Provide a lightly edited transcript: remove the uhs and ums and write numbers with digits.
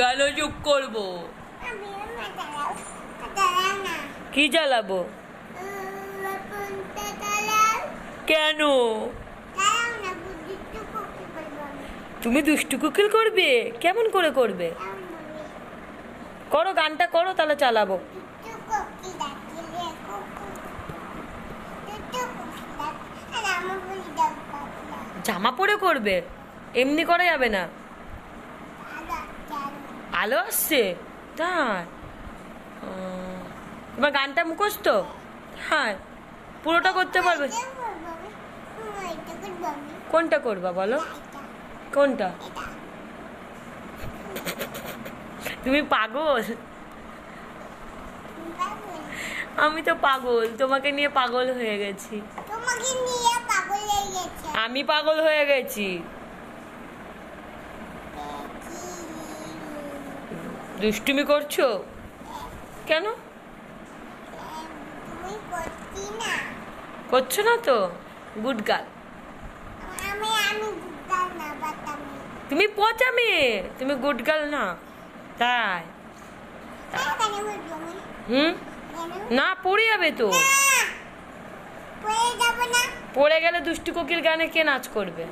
কেন চুপ করবো? কি জ্বালাবো? কেন? তুমি দুষ্টু কোকিল করবে? কেমন করে করবে? করো, গানটা করো, তাহলে চালাবো। জামা পরে করবে? এমনি করা যাবে না। আলো আসছে তাই? তোমার গানটা মুখস্থ? হ্যাঁ, পুরোটা করতে পারবে? কোনটা করবা বলো? কোনটা? তুমি পাগল? আমি তো পাগল, তোমাকে নিয়ে পাগল হয়ে গেছি। আমি পাগল হয়ে গেছি। দুষ্টুমি করছো কেন? করছো না তো? Good girl. তুমি পচা মেয়ে, তুমি গুড গার্ল না। তাই? না, পড়ে যাবে তো। পড়ে গেলে দুষ্টু কোকিল গানে কে নাচ করবে?